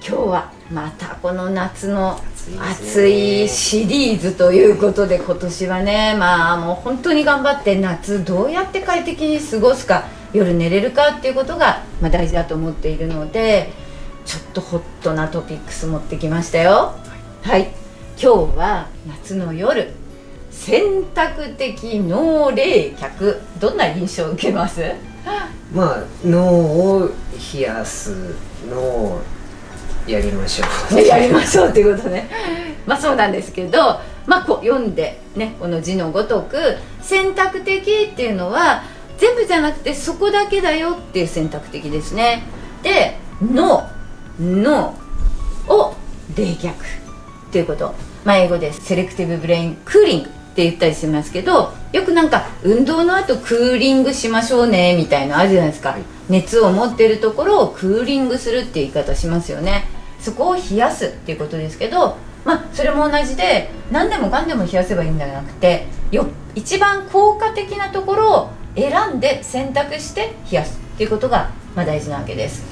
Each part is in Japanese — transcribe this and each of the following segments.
今日はまたこの夏の暑いシリーズということで、今年はねもう本当に頑張って夏どうやって快適に過ごすか、夜寝れるかっていうことが大事だと思っているので、ちょっとホットなトピックス持ってきましたよ。はい、今日は夏の夜、選択的脳冷却、どんな印象を受けます？脳を冷やすのをやりましょうやりましょうっていうことね。そうなんですけど、こう読んでね、この字のごとく選択的っていうのは全部じゃなくてそこだけだよっていう選択的ですね。で、脳を冷却っていうこと、英語でセレクティブブレインクーリングって言ったりしますけど、よく運動の後クーリングしましょうねみたいなのあるじゃないですか、熱を持っているところをクーリングするって言い方しますよね。そこを冷やすっていうことですけど、それも同じで、何でもかんでも冷やせばいいんじゃなくて、一番効果的なところを選んで選択して冷やすっていうことが大事なわけです。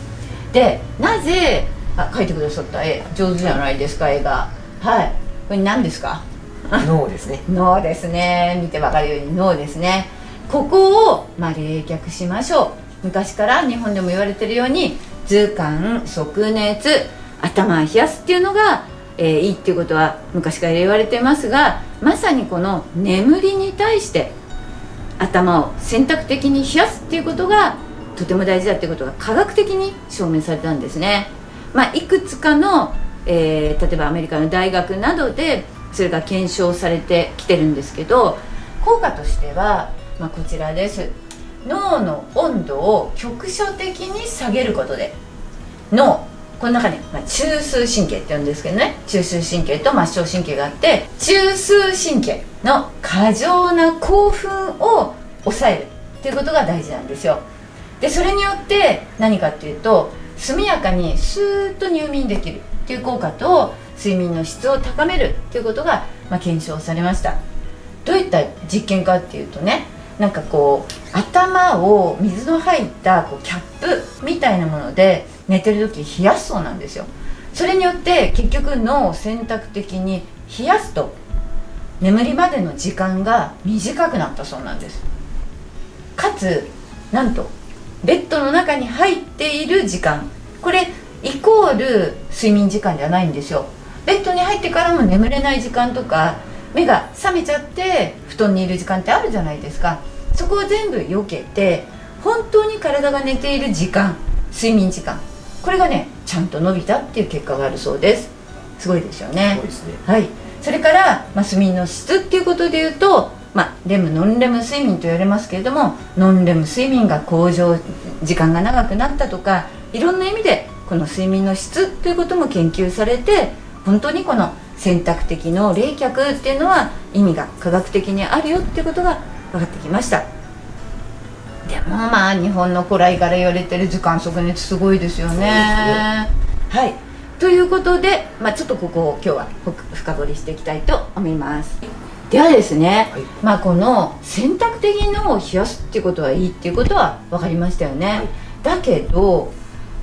で、なぜ描いてくださった絵上手じゃないですか、絵が。はい、これ何ですか？脳ですね。脳ですね。見てわかるように脳ですね。ここを冷却しましょう。昔から日本でも言われてるように、頭寒足熱、頭を冷やすっていうのが、いいっていうことは昔から言われてますが、まさにこの眠りに対して頭を選択的に冷やすっていうことがとても大事だっていうことが科学的に証明されたんですね。いくつかの、例えばアメリカの大学などでそれが検証されてきてるんですけど、効果としては、こちらです。脳の温度を局所的に下げることで、この中に、中枢神経って言うんですけどね、中枢神経と末梢神経があって、中枢神経の過剰な興奮を抑えるっていうことが大事なんですよ。で、それによって何かっていうと、速やかにスーッと入眠できるっていう効果と、睡眠の質を高めるっていうことが、検証されました。どういった実験かっていうとね、頭を水の入ったキャップみたいなもので寝てる時冷やすそうなんですよ。それによって結局脳を選択的に冷やすと、眠りまでの時間が短くなったそうなんです。かつ、なんとベッドの中に入っている時間、これイコール睡眠時間じゃないんですよ。ベッドに入ってからも眠れない時間とか、目が覚めちゃって布団にいる時間ってあるじゃないですか。そこを全部避けて、本当に体が寝ている時間、睡眠時間、これがねちゃんと伸びたっていう結果があるそうです。すごいですよね。そうですね。はい。それから、睡眠の質っていうことでいうと、レムノンレム睡眠と言われますけれども、ノンレム睡眠が向上、時間が長くなったとか、いろんな意味でこの睡眠の質ということも研究されて、本当にこの選択的の冷却っていうのは意味が科学的にあるよっていうことが分かってきました。でも日本の古来から言われてる頭寒足熱すごいですよね。はい、ということで、ちょっとここを今日は深掘りしていきたいと思います。ではですね、この選択的に脳を冷やすっていうことはいいっていうことは分かりましたよね。だけど、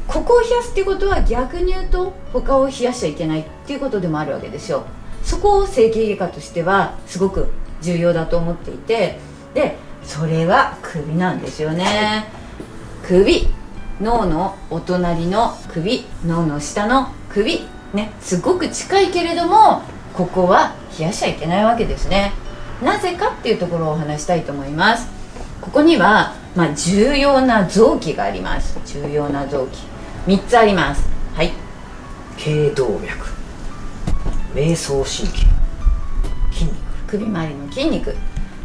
ここを冷やすっていうことは逆に言うと他を冷やしちゃいけないっていうことでもあるわけですよ。そこを整形外科としてはすごく重要だと思っていて、でそれは首なんですよね。首、脳のお隣の首、脳の下の首ね、すごく近いけれども、ここは冷やしちゃいけないわけですね。なぜかっていうところをお話したいと思います。ここには、重要な臓器があります。重要な臓器3つあります。はい。頸動脈、迷走神経、筋肉、首周りの筋肉、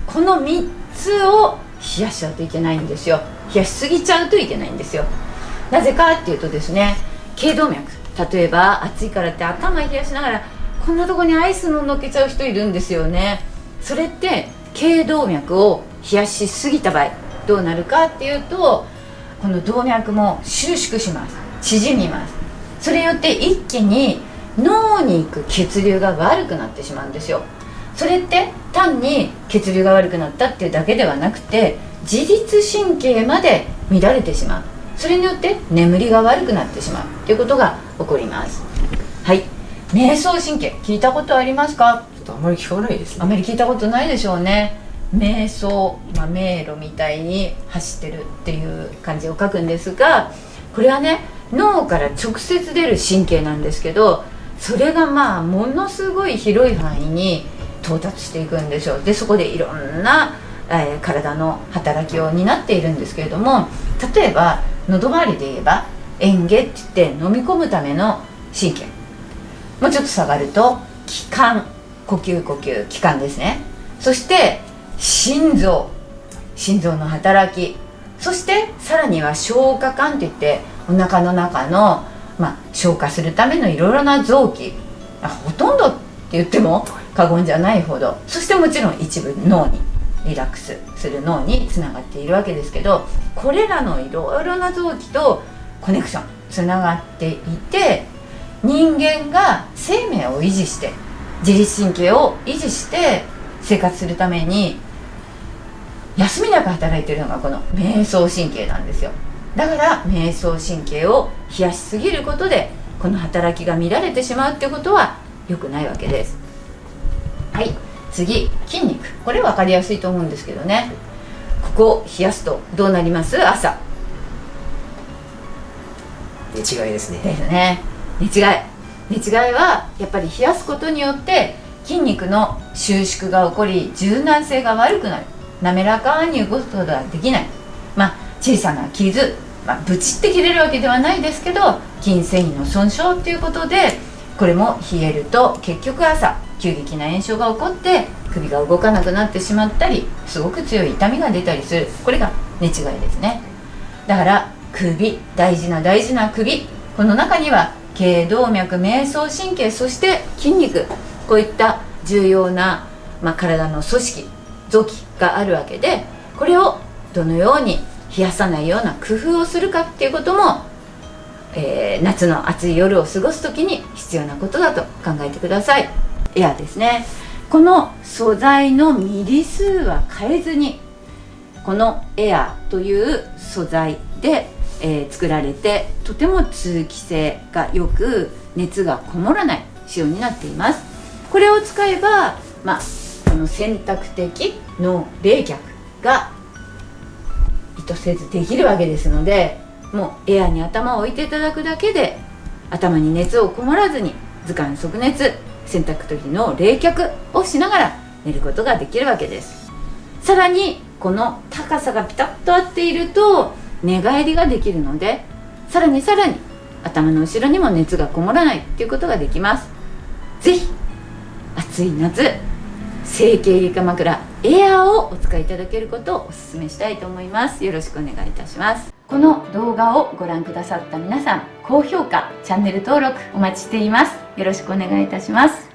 この3つを冷やしちゃうといけないんですよ。冷やしすぎちゃうといけないんですよ。なぜかっていうとですね、頸動脈、例えば暑いからって頭冷やしながらこんなとこにアイスのっけちゃう人いるんですよね。それって頸動脈を冷やしすぎた場合どうなるかっていうと、この動脈も収縮します。縮みます。それによって一気に脳に行く血流が悪くなってしまうんですよ。それって単に血流が悪くなったっていうだけではなくて、自律神経まで乱れてしまう。それによって眠りが悪くなってしまうということが起こります。はい、迷走神経聞いたことありますか？ちょっとあまり聞かないですね。あまり聞いたことないでしょうね。瞑想、迷路みたいに走ってるっていう漢字を書くんですが、これはね、脳から直接出る神経なんですけど、それがものすごい広い範囲に到達していくんでしょう。でそこでいろんな、体の働きを担っているんですけれども、例えば喉周りで言えば嚥下って言って飲み込むための神経、もうちょっと下がると気管、呼吸気管ですね。そして心臓の働き、そしてさらには消化管といってお腹の中の、消化するためのいろいろな臓器、ほとんどって言っても過言じゃないほど、そしてもちろん一部脳にリラックスする脳につながっているわけですけど、これらのいろいろな臓器とコネクションつながっていて、人間が生命を維持して自律神経を維持して生活するために休みなく働いているのがこの迷走神経なんですよ。だから迷走神経を冷やしすぎることでこの働きが乱れてしまうってことは良くないわけです。はい、次、筋肉。これ分かりやすいと思うんですけどね、ここを冷やすとどうなります？朝寝違いですね。ですね。寝違いはやっぱり冷やすことによって筋肉の収縮が起こり、柔軟性が悪くなる、滑らかに動くことができない、小さな傷、ブチって切れるわけではないですけど、筋繊維の損傷っていうことで、これも冷えると結局朝急激な炎症が起こって首が動かなくなってしまったり、すごく強い痛みが出たりする。これが寝違いですね。だから首、大事な首、この中には頸動脈、迷走神経、そして筋肉、こういった重要な、体の組織、臓器があるわけで、これをどのように冷やさないような工夫をするかっていうことも、夏の暑い夜を過ごす時に必要なことだと考えてください。エアですね。この素材のミリ数は変えずに、このエアという素材で、作られて、とても通気性がよく熱がこもらない仕様になっています。これを使えば、この選択的の冷却が意図せずできるわけですので、もうエアに頭を置いていただくだけで頭に熱をこもらずに頭寒足熱、選択的の冷却をしながら寝ることができるわけです。さらにこの高さがピタッと合っていると寝返りができるので、さらに頭の後ろにも熱がこもらないということができます。ぜひ暑い夏、整形外科枕エアーをお使いいただけることをお勧めしたいと思います。よろしくお願いいたします。この動画をご覧くださった皆さん、高評価、チャンネル登録お待ちしています。よろしくお願いいたします。